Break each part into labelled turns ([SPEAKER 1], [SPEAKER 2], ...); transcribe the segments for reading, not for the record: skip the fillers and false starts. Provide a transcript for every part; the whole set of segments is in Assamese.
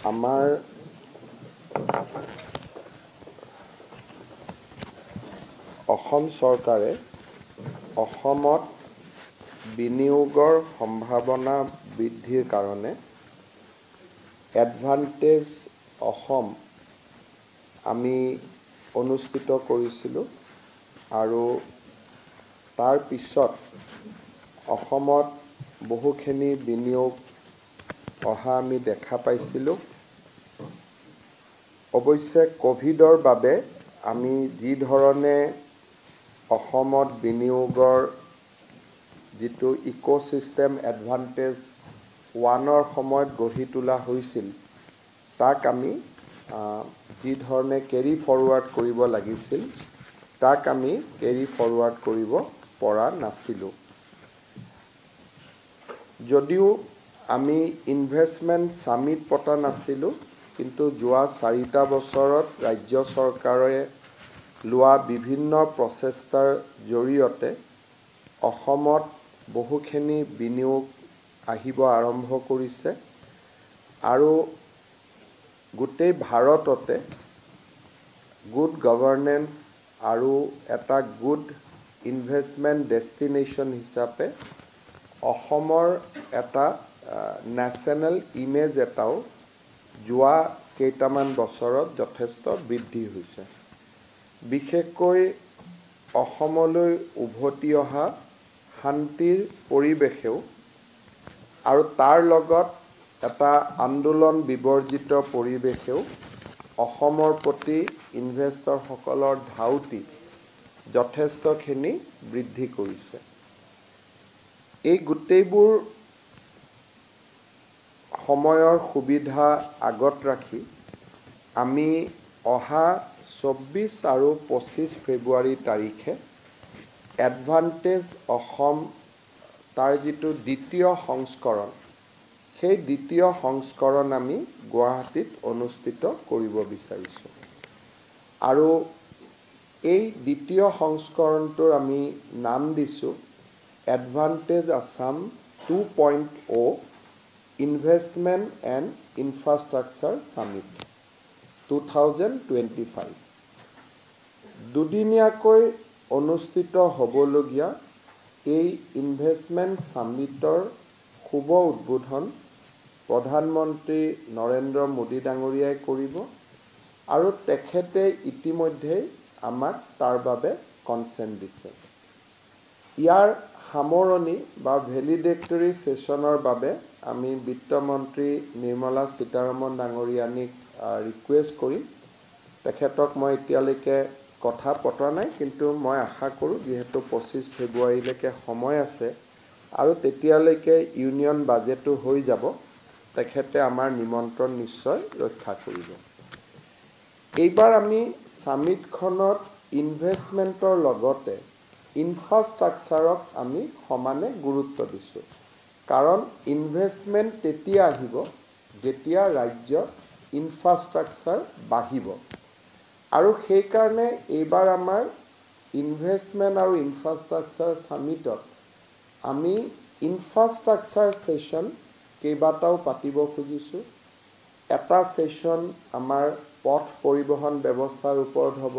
[SPEAKER 1] আমাৰ অসম চৰকাৰে অসমত বিনিয়োগৰ সম্ভাৱনা বৃদ্ধিৰ কাৰণে এডভান্টেজ অসম আমি অনুষ্ঠিত কৰিছিলোঁ আৰু তাৰ পিছত অসমত বহুখিনি বিনিয়োগ অহা আমি দেখা পাইছিলোঁ। অৱশ্যে কোভিডৰ বাবে আমি যি ধৰণে অসমত বিনিয়োগৰ যিটো ইক'চিষ্টেম এডভান্টেজ ওৱানৰ সময়ত গঢ়ি তোলা হৈছিল তাক আমি যি ধৰণে কেৰি ফৰৱাৰ্ড কৰিব লাগিছিল তাক আমি কেৰি ফৰৱাৰ্ড কৰিব পৰা নাছিলোঁ। যদিও আমি ইনভেষ্টমেণ্ট সামিট পতা নাছিলোঁ, কিন্তু যোৱা 4টা বছৰত ৰাজ্য চৰকাৰে লোৱা বিভিন্ন প্ৰচেষ্টাৰ জৰিয়তে অসমত বহুখিনি বিনিয়োগ আহিব আৰম্ভ কৰিছে আৰু গোটেই ভাৰততে গুড গভৰ্নেন্স আৰু এটা গুড ইনভেষ্টমেণ্ট ডেষ্টিনেশ্যন হিচাপে অসমৰ এটা নেশ্যনেল ইমেজ এটাও যোৱা কেইটামান বছৰত যথেষ্ট বৃদ্ধি হৈছে। বিশেষকৈ অসমলৈ উভতি অহা শান্তিৰ পৰিৱেশেও আৰু তাৰ লগত এটা আন্দোলন বিবৰ্জিত পৰিৱেশেও অসমৰ প্ৰতি ইনভেষ্টৰসকলৰ ধাউতি যথেষ্টখিনি বৃদ্ধি কৰিছে। এই গোটেইবোৰ সময়ৰ সুবিধা আগত ৰাখি আমি অহা 24 আৰু 25 ফেব্ৰুৱাৰী তাৰিখে এডভান্টেজ অসম তাৰ যিটো দ্বিতীয় সংস্কৰণ সেই দ্বিতীয় সংস্কৰণ আমি গুৱাহাটীত অনুষ্ঠিত কৰিব বিচাৰিছোঁ আৰু এই দ্বিতীয় সংস্কৰণটোৰ আমি নাম দিছোঁ advantage Assam 2.0 investment and infrastructure summit 2025। দুদিনীয়াকৈ অনুষ্ঠিত হ'বলগীয়া এই ইনভেষ্টমেণ্ট সামিটৰ শুভ উদ্বোধন প্ৰধানমন্ত্ৰী নৰেন্দ্ৰ মোদী ডাঙৰীয়াই কৰিব আৰু তেখেতে ইতিমধ্যে আমাক তাৰ বাবে কনচেণ্ট দিছে। ইয়াৰ সামৰণি বা ভেলিডেটৰী সেশ্যনৰ বাবে আমি বিত্তমন্ত্ৰী নিৰ্মলা সীতাৰমণ ডাঙৰীয়ানীক ৰিকুৱেষ্ট কৰিম। তেখেতক মই এতিয়ালৈকে কথা পতা নাই, কিন্তু মই আশা কৰোঁ যিহেতু 25 ফেব্ৰুৱাৰীলৈকে সময় আছে আৰু তেতিয়ালৈকে ইউনিয়ন বাজেটো হৈ যাব, তেখেতে আমাৰ নিমন্ত্ৰণ নিশ্চয় ৰক্ষা কৰিব। এইবাৰ আমি সামিটখনত ইনভেষ্টমেণ্টৰ লগতে ইনফ্ৰাষ্ট্ৰাকচাৰক আমি সমানে গুৰুত্ব দিছোঁ, কাৰণ ইনভেষ্টমেণ্ট তেতিয়া আহিব যেতিয়া ৰাজ্যত ইনফ্ৰাষ্ট্ৰাকচাৰ বাঢ়িব আৰু সেইকাৰণে এইবাৰ আমাৰ ইনভেষ্টমেণ্ট আৰু ইনফ্ৰাষ্ট্ৰাকচাৰ সামিটত আমি ইনফ্ৰাষ্ট্ৰাকচাৰ সেশ্যন কেইবাটাও পাতিব খুজিছোঁ। এটা সেশ্যন আমাৰ পথ পৰিবহণ ব্যৱস্থাৰ ওপৰত হ'ব,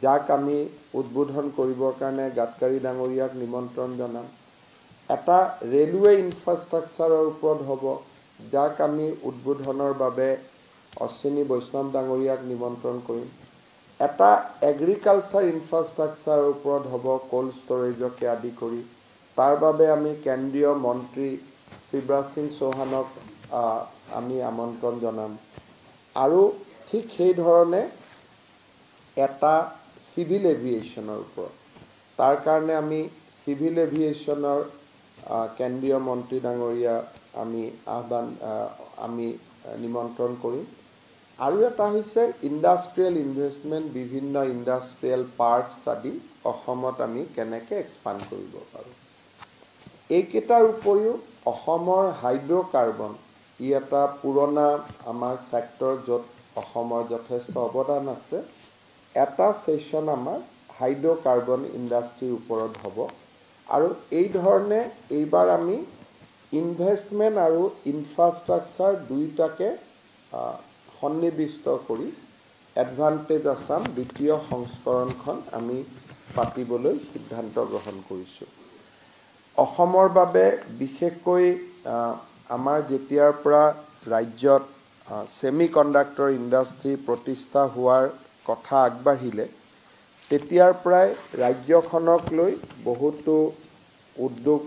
[SPEAKER 1] যাক আমি উদ্বোধন কৰিবৰ কাৰণে গাডকাৰী ডাঙৰীয়াক নিমন্ত্ৰণ জনাম। এটা ৰেলৱে ইনফ্ৰাষ্ট্ৰাকচাৰৰ ওপৰত হ'ব, যাক আমি উদ্বোধনৰ বাবে অশ্বিনী বৈষ্ণৱ ডাঙৰীয়াক নিমন্ত্ৰণ কৰিম। এটা এগ্ৰিকালচাৰ ইনফ্ৰাষ্ট্ৰাকচাৰৰ ওপৰত হ'ব, কোল্ড ষ্টৰেজকে আদি কৰি, তাৰ বাবে আমি কেন্দ্ৰীয় মন্ত্ৰী শিৱৰাজ সিং চৌহানক আমি আমন্ত্ৰণ জনাম আৰু ঠিক সেই ধৰণে এটা চিভিল এভিয়েশ্যনৰ ওপৰত, তাৰ কাৰণে আমি চিভিল এভিয়েশ্যনৰ কেন্দ্ৰীয় মন্ত্ৰী ডাঙৰীয়া আমি নিমন্ত্ৰণ কৰিম। আৰু এটা হৈছে ইণ্ডাষ্ট্ৰিয়েল ইনভেষ্টমেণ্ট, বিভিন্ন ইণ্ডাষ্ট্ৰিয়েল পাৰ্কছ আদি অসমত আমি কেনেকৈ এক্সপাণ্ড কৰিব পাৰোঁ। এইকেইটাৰ উপৰিও অসমৰ হাইড্ৰ'কাৰ্বন, ই এটা পুৰণা আমাৰ ছেক্টৰ য'ত অসমৰ যথেষ্ট অৱদান আছে। এটা সেশ্যন আমাৰ হাইড্ৰ'কাৰ্বন ইণ্ডাষ্ট্ৰিৰ ওপৰত হ'ব আৰু এই ধৰণে এইবাৰ আমি ইনভেষ্টমেণ্ট আৰু ইনফ্ৰাষ্ট্ৰাকচাৰ দুয়োটাকে সন্নিবিষ্ট কৰি এডভান্টেজ আছাম দ্বিতীয় সংস্কৰণখন আমি পাতিবলৈ সিদ্ধান্ত গ্ৰহণ কৰিছোঁ। অসমৰ বাবে বিশেষকৈ আমাৰ যেতিয়াৰ পৰা ৰাজ্যত ছেমি কণ্ডাক্টৰ ইণ্ডাষ্ট্ৰী প্ৰতিষ্ঠা হোৱাৰ কথা আগবাঢ়িলে তেতিয়াৰ পৰাই ৰাজ্যখনক লৈ বহুতো উদ্যোগ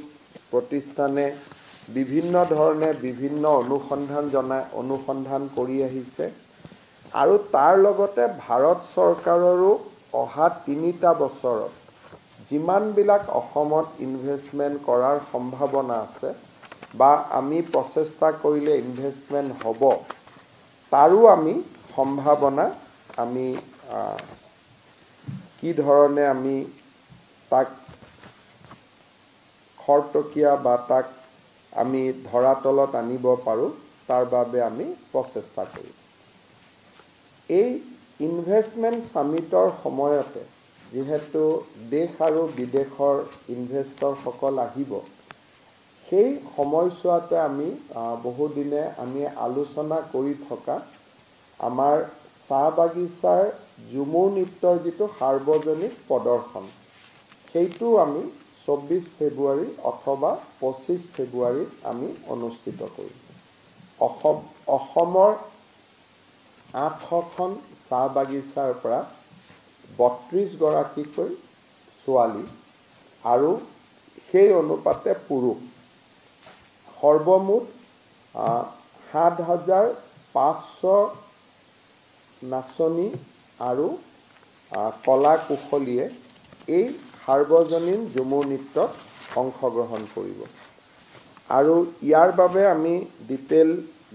[SPEAKER 1] প্ৰতিষ্ঠানে বিভিন্ন ধৰণে বিভিন্ন অনুসন্ধান কৰি আহিছে আৰু তাৰ লগতে ভাৰত চৰকাৰৰো অহা ৩টা বছৰত যিমানবিলাক অসমত ইনভেষ্টমেণ্ট কৰাৰ সম্ভাৱনা আছে বা আমি প্ৰচেষ্টা কৰিলে ইনভেষ্টমেণ্ট হ'ব তাৰো আমি সম্ভাৱনা আমি কি ধৰণে আমি তাক খৰতকীয়া বা তাক আমি ধৰাতলত আনিব পাৰোঁ তাৰ বাবে আমি প্ৰচেষ্টা কৰিম। এই ইনভেষ্টমেণ্ট সামিটৰ সময়তে যেহেতু দেশ আৰু বিদেশৰ ইনভেষ্টৰসকল আহিব সেই সময়ছোৱাতে আমি বহুদিনে আমি আলোচনা কৰি থকা আমাৰ চাহ বাগিচাৰ ঝুমুৰ নৃত্যৰ যিটো সাৰ্বজনিক প্ৰদৰ্শন সেইটো আমি ২৪ ফেব্ৰুৱাৰী অথবা ২৫ ফেব্ৰুৱাৰীত আমি অনুষ্ঠিত কৰিম। অসমৰ ৮০০খন চাহ বাগিচাৰ পৰা ৩২ গৰাকীকৈ ছোৱালী আৰু সেই অনুপাতে পুৰুষ সৰ্বমুঠ ৭৫০০ নাচনী আৰু কলা কুশলীয়ে এই সাৰ্বজনীন ঝুমুৰ নৃত্যত অংশগ্ৰহণ কৰিব আৰু ইয়াৰ বাবে আমি ডিটেইল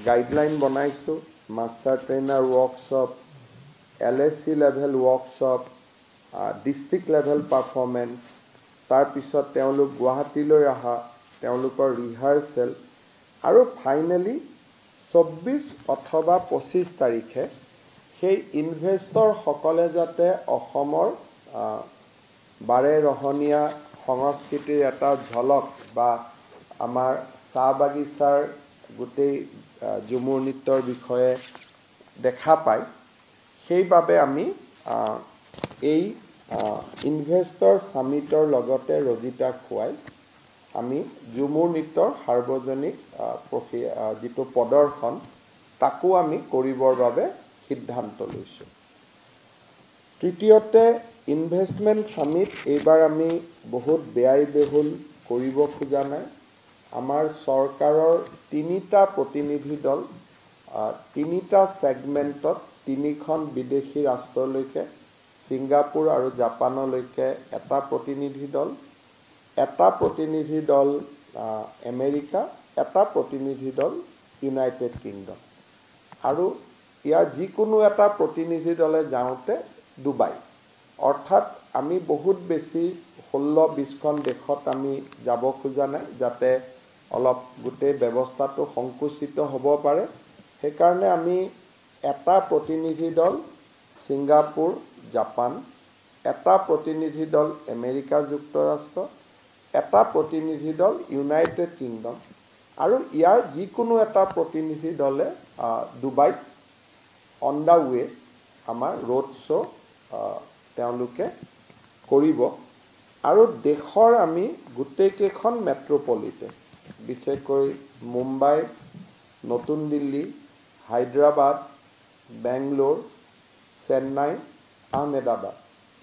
[SPEAKER 1] গাইডলাইন বনাইছোঁ। Master trainer workshop, LAC level workshop, district level performance, তাৰপিছত তেওঁলোক গুৱাহাটীলৈ অহা তেওঁলোকৰ ৰিহাৰ্চেল আৰু ফাইনেলি ২৪ অথবা ২৫ তাৰিখে সেই ইনভেষ্টৰসকলে যাতে অসমৰ বাৰেৰহণীয়া সংস্কৃতিৰ এটা ঝলক বা আমাৰ চাহ বাগিচাৰ গোটেই ঝুমুৰ নৃত্যৰ বিষয়ে দেখা পায় সেইবাবে আমি এই ইনভেষ্টৰ সামিটৰ লগতে ৰজিতা খুৱাই আমি ঝুমুৰ নৃত্যৰ সাৰ্বজনিক যিটো প্ৰদৰ্শন তাকো আমি কৰিবৰ বাবে সিদ্ধান্ত লৈছোঁ। তৃতীয়তে ইনভেষ্টমেণ্ট সামিট এইবাৰ আমি বহুত ব্যয়বহুল কৰিব খোজা নাই। আমাৰ চৰকাৰৰ ৩টা প্ৰতিনিধি দল ৩টা ছেগমেণ্টত ৩খন বিদেশী ৰাষ্ট্ৰলৈকে ছিংগাপুৰ আৰু জাপানলৈকে এটা প্ৰতিনিধি দল, এটা প্ৰতিনিধি দল আমেৰিকা, এটা প্ৰতিনিধি দল ইউনাইটেড কিংডম আৰু ইয়াৰ যিকোনো এটা প্ৰতিনিধি দলে যাওঁতে ডুবাই। অৰ্থাৎ আমি বহুত বেছি ১৬-২০খন দেশত আমি যাব খোজা নাই যাতে অলপ গোটেই ব্যৱস্থাটো সংকুচিত হ'ব পাৰে। সেইকাৰণে আমি এটা প্ৰতিনিধি দল ছিংগাপুৰ, জাপান, এটা প্ৰতিনিধি দল আমেৰিকা যুক্তৰাষ্ট্ৰ, এটা প্ৰতিনিধি দল ইউনাইটেড কিংডম আৰু ইয়াৰ যিকোনো এটা প্ৰতিনিধি দলে ডুবাইত অন দ্য ৱে আমাৰ ৰোড শ্ব' তেওঁলোকে কৰিব আৰু দেশৰ আমি গোটেইকেইখন মেট্ৰপলিটন বিশেষকৈ মুম্বাই, নতুন দিল্লী, হায়দৰাবাদ, বেংগলোৰ, চেন্নাই, আহমেদাবাদ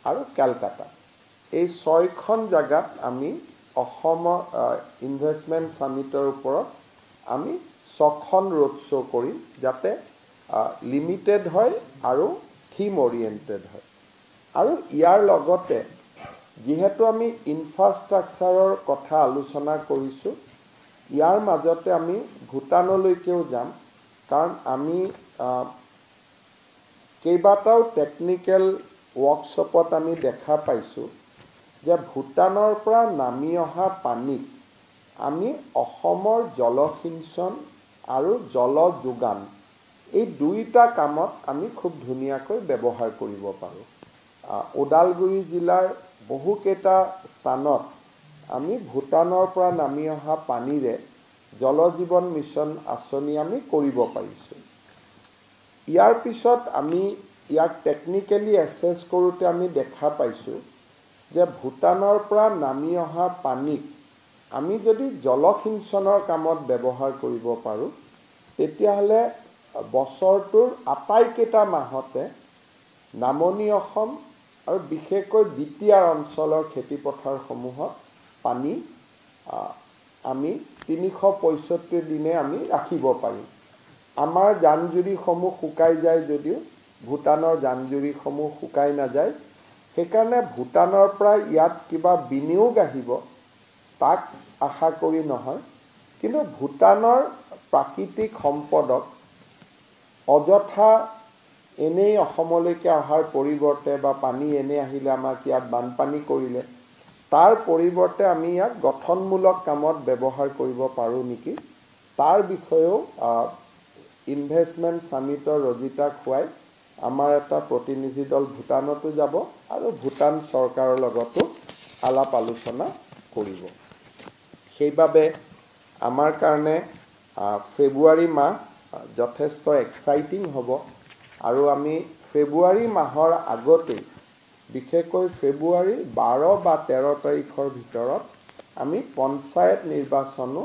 [SPEAKER 1] আৰু কেলকাতা এই ৬খন জাগাত আমি অসমৰ ইনভেষ্টমেণ্ট সামিটৰ ওপৰত আমি ৬খন ৰোড শ্ব' কৰিম যাতে লিমিটেড হয় আৰু থিম অৰিয়েণ্টেড হয় আৰু ইয়াৰ লগতে যিহেতু আমি ইনফ্ৰাষ্ট্ৰাকচাৰৰ কথা আলোচনা কৰিছোঁ ইয়াৰ মাজতে আমি ভূটানলৈকেও যাম কাৰণ আমি কেইবাটাও টেকনিকেল ৱৰ্কশ্বপত আমি দেখা পাইছোঁ যে ভূটানৰ পৰা নামি অহা পানীক আমি অসমৰ জলসিঞ্চন আৰু জল যোগান এই দুইটা কামত আমি খুব ধুনীয়াকৈ ব্যৱহাৰ কৰিব পাৰোঁ। ওদালগুৰি জিলাৰ বহুকেইটা স্থানত আমি ভূটানৰ পৰা নামি অহা পানীৰে জল জীৱন মিছন আঁচনি আমি কৰিব পাৰিছোঁ ইয়াৰ পিছত আমি ইয়াক টেকনিক্যালি এছেছ কৰোঁতে আমি দেখা পাইছোঁ যে ভূটানৰ পৰা নামি অহা পানীক আমি যদি জলসিঞ্চনৰ কামত ব্যৱহাৰ কৰিব পাৰোঁ তেতিয়াহ'লে বছৰটোৰ আটাইকেইটা মাহতে নামনি অসম আৰু বিশেষকৈ বিটিআৰ অঞ্চলৰ খেতিপথাৰসমূহত পানী আমি 365 দিনে আমি ৰাখিব পাৰিম। আমাৰ জান-জুৰিসমূহ শুকাই যায় যদিও ভূটানৰ জান-জুৰিসমূহ শুকাই নাযায়, সেইকাৰণে ভূটানৰ পৰা ইয়াত কিবা বিনিয়োগ আহিব তাক আশা কৰি নহয়, কিন্তু ভূটানৰ প্ৰাকৃতিক সম্পদক অযথা এনেই অসমলৈকে অহাৰ পৰিৱৰ্তে বা পানী এনে আহিলে আমাক ইয়াত বানপানী কৰিলে তাৰ পৰিৱৰ্তে আমি ইয়াক গঠনমূলক কামত ব্যৱহাৰ কৰিব পাৰোঁ নেকি, তাৰ বিষয়েও ইনভেষ্টমেণ্ট সামিটৰ ৰজিতা খুৱাই আমাৰ এটা প্ৰতিনিধি দল ভূটানতো যাব আৰু ভূটান চৰকাৰৰ লগতো আলাপ আলোচনা কৰিব। সেইবাবে আমাৰ কাৰণে ফেব্ৰুৱাৰী মাহ যথেষ্ট এক্সাইটিং হ'ব আৰু আমি ফেব্ৰুৱাৰী মাহৰ আগতেই বিশেষকৈ ফেব্ৰুৱাৰী 12 বা 13 তাৰিখৰ ভিতৰত আমি পঞ্চায়ত নিৰ্বাচনো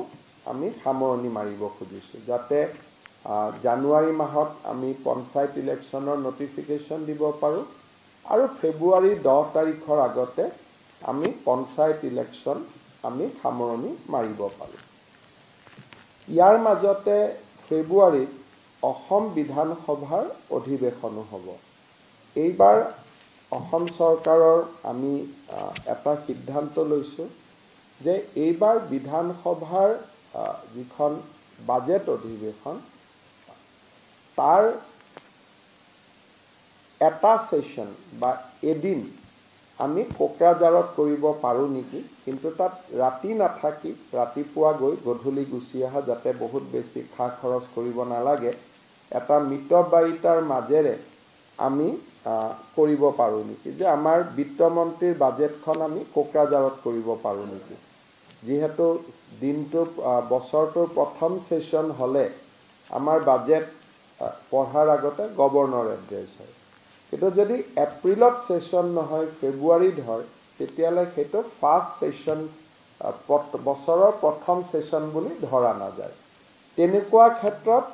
[SPEAKER 1] আমি সামৰণি মাৰিব খুজিছোঁ, যাতে জানুৱাৰী মাহত আমি পঞ্চায়ত ইলেকশ্যনৰ নটিফিকেশ্যন দিব পাৰোঁ আৰু ফেব্ৰুৱাৰী 10 তাৰিখৰ আগতে আমি পঞ্চায়ত ইলেকশ্যন আমি সামৰণি মাৰিব পাৰোঁ। ইয়াৰ মাজতে ফেব্ৰুৱাৰীত অসম বিধানসভাৰ অধিৱেশনো হ'ব। এইবাৰ অসম চৰকাৰৰ আমি এটা সিদ্ধান্ত লৈছোঁ যে এইবাৰ বিধানসভাৰ যিখন বাজেট অধিৱেশন তাৰ এটা সেশন বা এদিন আমি কোকৰাঝাৰত কৰিব পাৰোঁ নেকি, কিন্তু তাত ৰাতি নাথাকি ৰাতিপুৱা গৈ গধূলি গুচি অহা, যাতে বহুত বেছি খা খৰচ কৰিব নালাগে, এটা মিতব্যয়িতাৰ মাজেৰে আমি কৰিব পাৰোঁ নেকি, যে আমাৰ বিত্তমন্ত্ৰীৰ বাজেটখন আমি কোকৰাঝাৰত কৰিব পাৰোঁ নেকি, যিহেতু দিনটো বছৰটোৰ প্ৰথম সেশন হ'লে আমাৰ বাজেট পঢ়াৰ আগতে গভৰ্ণৰ এড্ৰেছ হয়, কিন্তু যদি এপ্ৰিলত সেশন নহয় ফেব্ৰুৱাৰীত হয় তেতিয়াহ'লে সেইটো ফাৰ্ষ্ট সেশন বছৰৰ প্ৰথম সেশন বুলি ধৰা নাযায়। তেনেকুৱা ক্ষেত্ৰত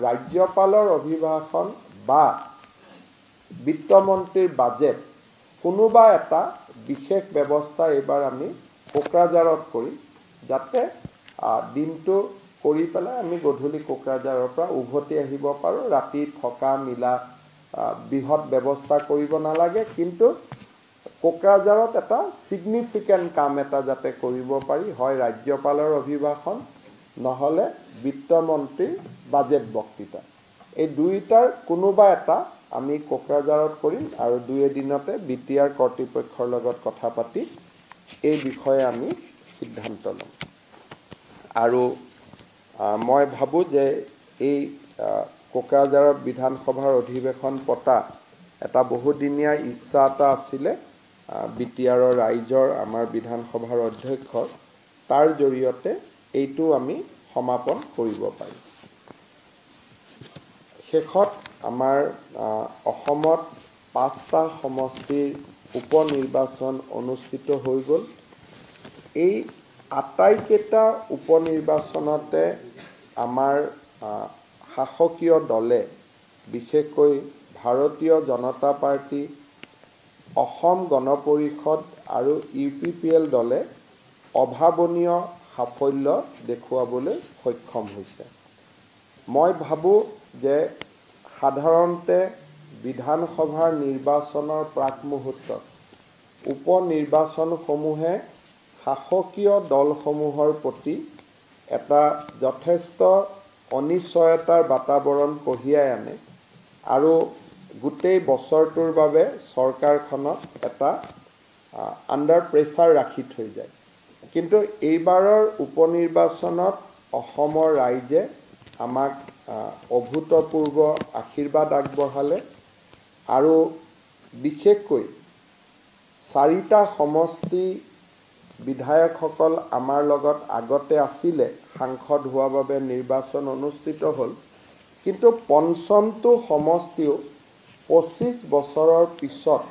[SPEAKER 1] ৰাজ্যপালৰ অভিভাষণ বা বিত্তমন্ত্ৰীৰ বাজেট কোনোবা এটা বিশেষ ব্যৱস্থা এইবাৰ আমি কোকৰাঝাৰত কৰিম, যাতে দিনটো কৰি পেলাই আমি গধূলি কোকৰাঝাৰৰ পৰা উভতি আহিব পাৰোঁ, ৰাতি থকা মিলা বৃহৎ ব্যৱস্থা কৰিব নালাগে, কিন্তু কোকৰাঝাৰত এটা ছিগনিফিকেণ্ট কাম এটা যাতে কৰিব পাৰি, হয় ৰাজ্যপালৰ অভিভাষণ নহ'লে বিত্তমন্ত্ৰীৰ বাজেট বক্তৃতা, এই দুইটাৰ কোনোবা এটা আমি কোকৰাঝাৰত কৰিম আৰু 2 এদিনতে বিটিআৰ কৰ্তৃপক্ষৰ লগত কথা পাতি এই বিষয়ে আমি সিদ্ধান্ত ল'ম। আৰু মই ভাবোঁ যে এই কোকৰাঝাৰৰ বিধানসভাৰ অধিৱেশন পতা এটা বহুদিনীয়া ইচ্ছা এটা আছিলে বিটিআৰৰ ৰাইজৰ, আমাৰ বিধানসভাৰ অধ্যক্ষৰ, তাৰ জৰিয়তে এইটো আমি সমাপন কৰিব পাৰিম। শেষত আমাৰ অসমত 5টা সমষ্টিৰ উপনিৰ্বাচন অনুষ্ঠিত হৈ গ'ল। এই আটাইকেইটা উপনিৰ্বাচনতে আমাৰ শাসকীয় দলে, বিশেষকৈ ভাৰতীয় জনতা পাৰ্টি, অসম গণ পৰিষদ আৰু UPPL দলে অভাৱনীয় সাফল্য দেখুৱাবলৈ সক্ষম হৈছে। মই ভাবোঁ যে সাধাৰণতে বিধানসভাৰ নিৰ্বাচনৰ প্ৰাক মুহূৰ্তত উপনিৰ্বাচনসমূহে শাসকীয় দলসমূহৰ প্ৰতি এটা যথেষ্ট অনিশ্চয়তাৰ বাতাবৰণ কঢ়িয়াই আনে আৰু গোটেই বছৰটোৰ বাবে চৰকাৰখনক এটা আণ্ডাৰ প্ৰেছাৰ ৰাখি থৈ যায়। কিন্তু এইবাৰৰ উপনিৰ্বাচনত অসমৰ ৰাইজে আমাক অভূতপূৰ্ব আশীৰ্বাদ আগবঢ়ালে আৰু বিশেষকৈ 4টা সমষ্টি বিধায়কসকল আমাৰ লগত আগতে আছিলে, সাংসদ হোৱাৰ বাবে নিৰ্বাচন অনুষ্ঠিত হ'ল, কিন্তু পঞ্চমটো সমষ্টিও 25 বছৰৰ পিছত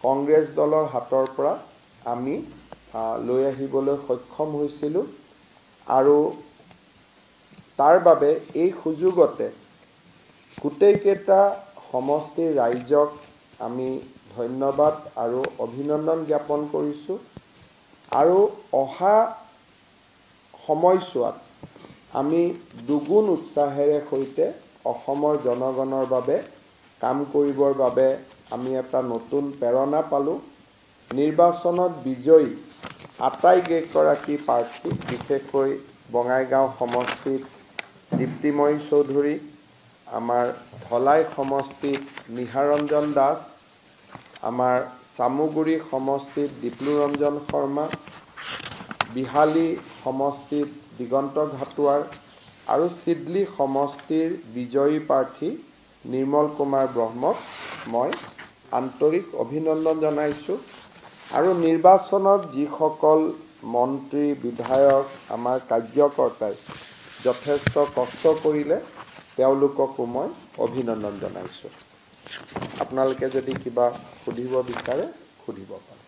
[SPEAKER 1] কংগ্ৰেছ দলৰ হাতৰ পৰা আমি লৈ আহিবলৈ সক্ষম হৈছিলোঁ আৰু তাৰ বাবে এই সুযোগতে গোটেইকেইটা সমষ্টিৰ ৰাইজক আমি ধন্যবাদ আৰু অভিনন্দন জ্ঞাপন কৰিছোঁ আৰু অহা সময়ছোৱাত আমি দুগুণ উৎসাহেৰে সৈতে অসমৰ জনগণৰ বাবে কাম কৰিবৰ বাবে আমি এটা নতুন প্ৰেৰণা পালোঁ। নিৰ্বাচনত বিজয়ী আটাইকেইগৰাকী প্ৰাৰ্থী, বিশেষকৈ বঙাইগাঁও সমষ্টিত দীপ্তিময়ী চৌধুৰী, আমাৰ ধলাই সমষ্টিত নিহাৰঞ্জন দাস, আমাৰ চামুগুৰি সমষ্টিত ডিপ্লুৰঞ্জন শৰ্মা, বিহালী সমষ্টিত দিগন্ত ঘাটোৱাৰ আৰু চিডলি সমষ্টিৰ বিজয়ী প্ৰাৰ্থী নিৰ্মল কুমাৰ ব্ৰহ্মক মই আন্তৰিক অভিনন্দন জনাইছোঁ আৰু নিৰ্বাচনত যিসকল মন্ত্ৰী, বিধায়ক, আমাৰ কাৰ্যকৰ্তাই যথেষ্ট কষ্ট কৰিলে তেওঁলোককো মই অভিনন্দন জনাইছোঁ। আপোনালোকে যদি কিবা সুধিব বিচাৰে সুধিব পাৰে।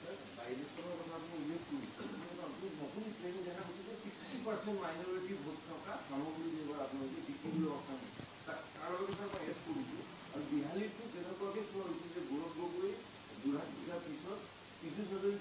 [SPEAKER 2] বিহালীটো যেনেকুৱাকৈ চোৱা হৈছিল যে গৌৰৱ গগৈ যোৰহাট জিকাৰ পিছত পিছু চৌধুৰী